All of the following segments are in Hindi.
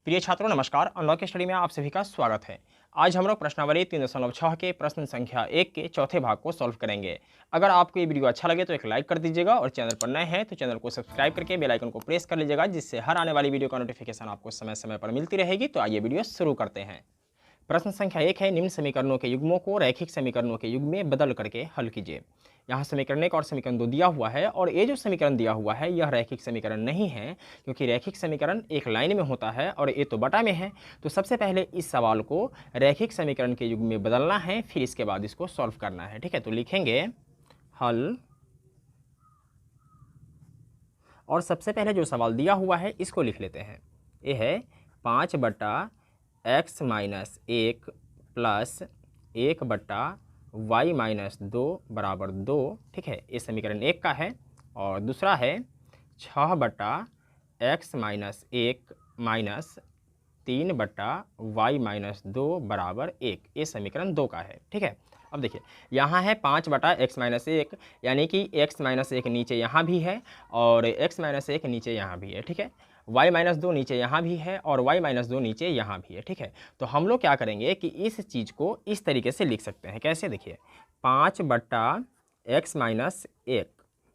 प्रिय छात्रों नमस्कार। अनलॉक स्टडी में आप सभी का स्वागत है। आज हम लोग प्रश्नावली 3.6 के प्रश्न संख्या 1 के चौथे भाग को सॉल्व करेंगे। अगर आपको ये वीडियो अच्छा लगे तो एक लाइक कर दीजिएगा और चैनल पर नए हैं तो चैनल को सब्सक्राइब करके बेल आइकन को प्रेस कर लीजिएगा, जिससे हर आने वाली वीडियो का नोटिफिकेशन आपको समय समय पर मिलती रहेगी। तो आइए वीडियो शुरू करते हैं। प्रश्न संख्या 1 है, निम्न समीकरणों के युग्मों को रैखिक समीकरणों के युग्म में बदल करके हल कीजिए। यहाँ समीकरण 1 और समीकरण 2 दिया हुआ है और ये जो समीकरण दिया हुआ है यह रैखिक समीकरण नहीं है, क्योंकि रैखिक समीकरण एक लाइन में होता है और ये तो बटा में है। तो सबसे पहले इस सवाल को रैखिक समीकरण के युग्म में बदलना है, फिर इसके बाद इसको सॉल्व करना है। ठीक है, तो लिखेंगे हल। और सबसे पहले जो सवाल दिया हुआ है इसको लिख लेते हैं। ये है 5/x-1 प्लस 1/y-2 बराबर 2। ठीक है, ये समीकरण 1 का है। और दूसरा है 6/x-1 माइनस 3/y-2 बराबर 1, ये समीकरण 2 का है। ठीक है, अब देखिए यहाँ है 5/x-1, यानी कि x-1 नीचे यहाँ भी है और x-1 नीचे यहाँ भी है। ठीक है, y-2 नीचे यहाँ भी है और y-2 नीचे यहाँ भी है। ठीक है, तो हम लोग क्या करेंगे कि इस चीज़ को इस तरीके से लिख सकते हैं। कैसे, देखिए 5/x-1।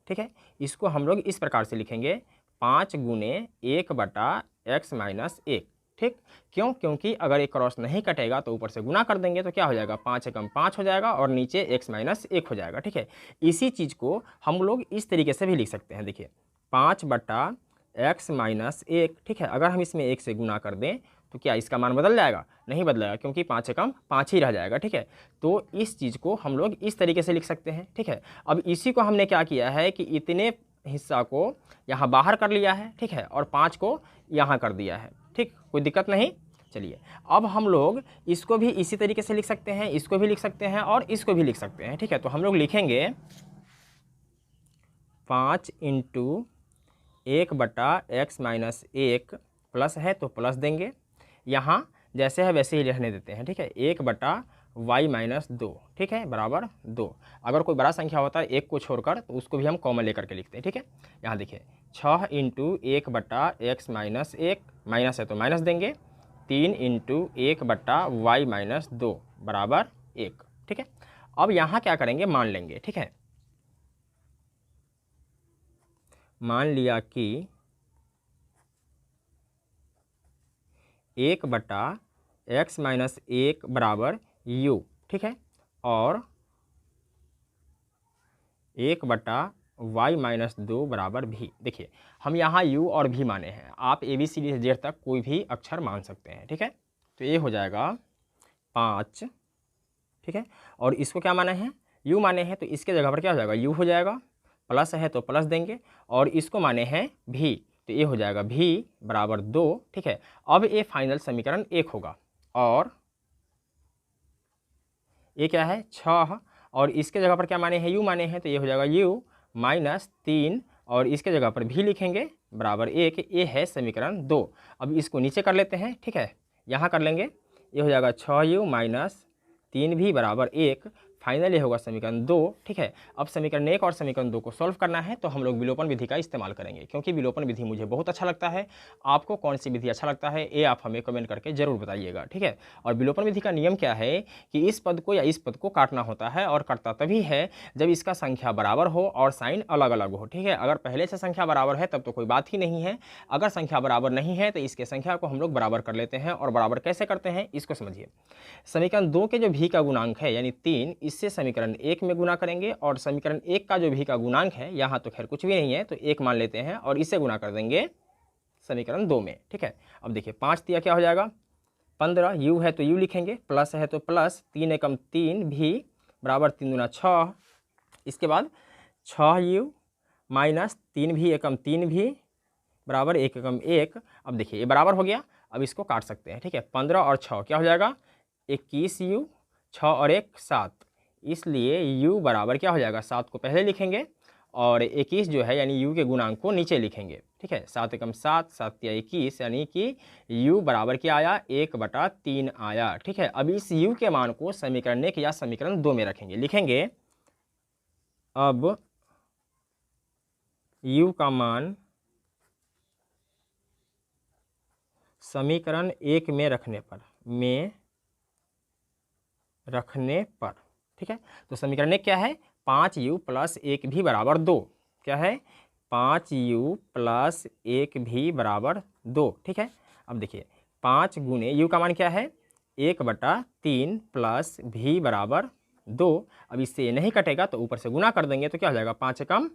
ठीक है, इसको हम लोग इस प्रकार से लिखेंगे 5 गुने 1/x-1। ठीक, क्यों? क्योंकि अगर एक क्रॉस नहीं कटेगा तो ऊपर से गुना कर देंगे तो क्या हो जाएगा, 5 एकम 5 हो जाएगा और नीचे x-1 हो जाएगा। ठीक है, इसी चीज़ को हम लोग इस तरीके से भी लिख सकते हैं। देखिए 5/x-1। ठीक है, अगर हम इसमें 1 से गुना कर दें तो क्या इसका मान बदल जाएगा? नहीं बदलेगा, क्योंकि 5 एकम 5 ही रह जाएगा। ठीक है, तो इस चीज़ को हम लोग इस तरीके से लिख सकते हैं। ठीक है, अब इसी को हमने क्या किया है कि इतने हिस्सा को यहाँ बाहर कर लिया है। ठीक है, और 5 को यहाँ कर दिया है। ठीक, कोई दिक्कत नहीं। चलिए, अब हम लोग इसको भी इसी तरीके से लिख सकते हैं, इसको भी लिख सकते हैं और इसको भी लिख सकते हैं। ठीक है, तो हम लोग लिखेंगे 5 × 1/x-1 प्लस है तो प्लस देंगे, यहाँ जैसे है वैसे ही रहने देते हैं। ठीक है, 1/y-2। ठीक है, बराबर 2। अगर कोई बड़ा संख्या होता है एक को छोड़कर तो उसको भी हम कॉमन लेकर के लिखते हैं। ठीक है, यहाँ देखिए 6 × 1/x-1 माइनस है तो माइनस देंगे, 3 × 1/y-2 बराबर 1। ठीक है, अब यहाँ क्या करेंगे, मान लेंगे। ठीक है, मान लिया कि 1/x-1 बराबर u। ठीक है, और 1/y-2 बराबर v। देखिए हम यहाँ u और v माने हैं, आप ABCD से Z तक कोई भी अक्षर मान सकते हैं। ठीक है, तो ये हो जाएगा 5। ठीक है, और इसको क्या माना है, u माने हैं, तो इसके जगह पर क्या हो जाएगा, u हो जाएगा। प्लस है तो प्लस देंगे और इसको माने हैं v, तो ये हो जाएगा v बराबर 2। ठीक है, अब ये फाइनल समीकरण 1 होगा और ये क्या है 6, और इसके जगह पर क्या माने हैं, u माने हैं, तो ये हो जाएगा u माइनस 3 और इसके जगह पर भी लिखेंगे बराबर 1। ये है समीकरण 2। अब इसको नीचे कर लेते हैं। ठीक है, यहाँ कर लेंगे, ये हो जाएगा 6u माइनस 3v बराबर 1। फाइनल ये होगा समीकरण 2। ठीक है, अब समीकरण 1 और समीकरण 2 को सॉल्व करना है तो हम लोग विलोपन विधि का इस्तेमाल करेंगे, क्योंकि विलोपन विधि मुझे बहुत अच्छा लगता है। आपको कौन सी विधि अच्छा लगता है ये आप हमें कमेंट करके ज़रूर बताइएगा। ठीक है, और विलोपन विधि का नियम क्या है कि इस पद को या इस पद को काटना होता है, और कटता तभी है जब इसका संख्या बराबर हो और साइन अलग अलग हो। ठीक है, अगर पहले से संख्या बराबर है तब तो कोई बात ही नहीं है। अगर संख्या बराबर नहीं है तो इसके संख्या को हम लोग बराबर कर लेते हैं। और बराबर कैसे करते हैं इसको समझिए। समीकरण 2 के जो भी का गुणांक है यानी 3, इससे समीकरण 1 में गुना करेंगे, और समीकरण 1 का जो भी का गुणांक है यहाँ तो खैर कुछ भी नहीं है तो 1 मान लेते हैं और इससे गुना कर देंगे समीकरण 2 में। ठीक है, अब देखिए 5 दिया क्या हो जाएगा 15, u है तो u लिखेंगे, प्लस है तो प्लस, 3 एकम 3 भी बराबर 3 दूना 6। इसके बाद 6u माइनस 3 भी एकम 3 भी बराबर 1 एकम 1। अब देखिए ये बराबर हो गया, अब इसको काट सकते हैं। ठीक है, 15 और 6 क्या हो जाएगा 21u, 6 और 1 7, इसलिए u बराबर क्या हो जाएगा 7 को पहले लिखेंगे और 21 जो है यानी u के गुणांक को नीचे लिखेंगे। ठीक है, 7 एकम 7, 7 या 21, यानी कि u बराबर क्या आया 1/3 आया। ठीक है, अब इस u के मान को समीकरण 1 या समीकरण 2 में रखेंगे, लिखेंगे अब u का मान समीकरण 1 में रखने पर, ठीक है। तो समीकरण 1 क्या है, 5u + 1v = 2, क्या है 5u + 1v = 2, ठीक है। अब देखिए 5 गुने u का मान क्या है 1/3 + v = 2। अब इससे ये नहीं कटेगा तो ऊपर से गुना कर देंगे तो क्या हो जाएगा 5 एकम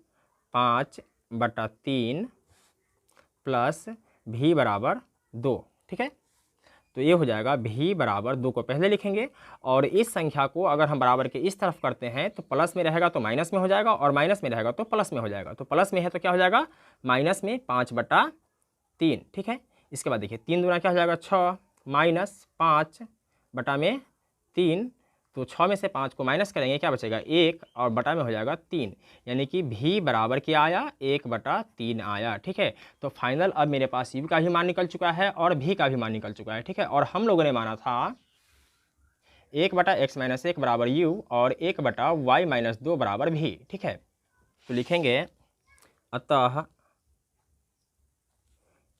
5/3 + v = 2, ठीक है। तो ये हो जाएगा v = 2 को पहले लिखेंगे और इस संख्या को अगर हम बराबर के इस तरफ करते हैं तो प्लस में रहेगा तो माइनस में हो जाएगा और माइनस में रहेगा तो प्लस में हो जाएगा। तो प्लस में है तो क्या हो जाएगा माइनस में 5/3, ठीक है। इसके बाद देखिए 3 दूना क्या हो जाएगा 6 माइनस 5/3, तो 6 में से 5 को माइनस करेंगे क्या बचेगा 1 और बटा में हो जाएगा 3, यानी कि v बराबर क्या आया 1/3 आया, ठीक है। तो फाइनल अब मेरे पास u का भी मान निकल चुका है और v का भी मान निकल चुका है, ठीक है। और हम लोगों ने माना था 1/x - 1 बराबर u और 1/y - 2 बराबर v, ठीक है। तो लिखेंगे अतः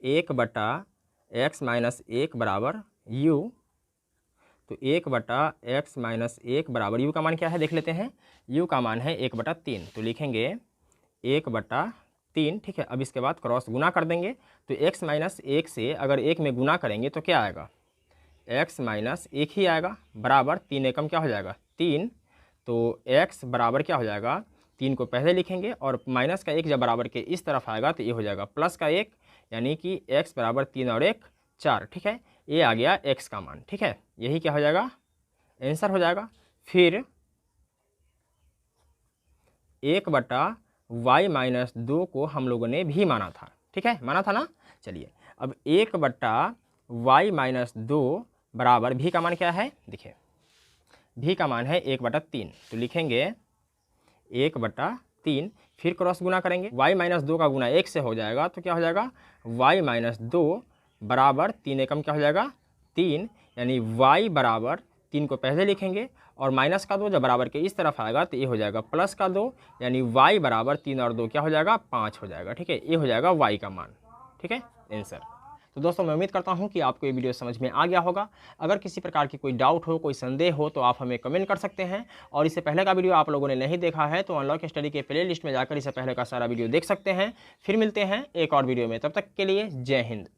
1/x - 1 बराबर u, तो 1/x - 1 बराबर u का मान क्या है देख लेते हैं, u का मान है 1/3, तो लिखेंगे 1/3, ठीक है। अब इसके बाद क्रॉस गुना कर देंगे तो x - 1 से अगर 1 में गुना करेंगे तो क्या आएगा x - 1 ही आएगा बराबर 3 एकम क्या हो जाएगा 3, तो x बराबर क्या हो जाएगा 3 को पहले लिखेंगे और माइनस का 1 जब बराबर के इस तरफ आएगा तो ये हो जाएगा प्लस का 1, यानी कि x बराबर 3 और 1 4, ठीक है। ये आ गया x का मान, ठीक है। यही क्या हो जाएगा आंसर हो जाएगा। फिर 1/y - 2 को हम लोगों ने भी माना था, ठीक है, माना था ना। चलिए अब 1/y - 2 बराबर v का मान क्या है देखिए, v का मान है 1/3, तो लिखेंगे 1/3, फिर क्रॉस गुना करेंगे y - 2 का गुना 1 से हो जाएगा तो क्या हो जाएगा y - 2 बराबर 3 एकम क्या हो जाएगा 3, यानी y बराबर 3 को पहले लिखेंगे और माइनस का 2 जब बराबर के इस तरफ आएगा तो ये हो जाएगा प्लस का 2, यानी y बराबर 3 और 2 क्या हो जाएगा 5 हो जाएगा, ठीक है। ये हो जाएगा y का मान, ठीक है आंसर। तो दोस्तों मैं उम्मीद करता हूं कि आपको ये वीडियो समझ में आ गया होगा। अगर किसी प्रकार की कोई डाउट हो, कोई संदेह हो तो आप हमें कमेंट कर सकते हैं और इससे पहले का वीडियो आप लोगों ने नहीं देखा है तो अनलॉक स्टडी के प्ले लिस्ट में जाकर इससे पहले का सारा वीडियो देख सकते हैं। फिर मिलते हैं एक और वीडियो में, तब तक के लिए जय हिंद।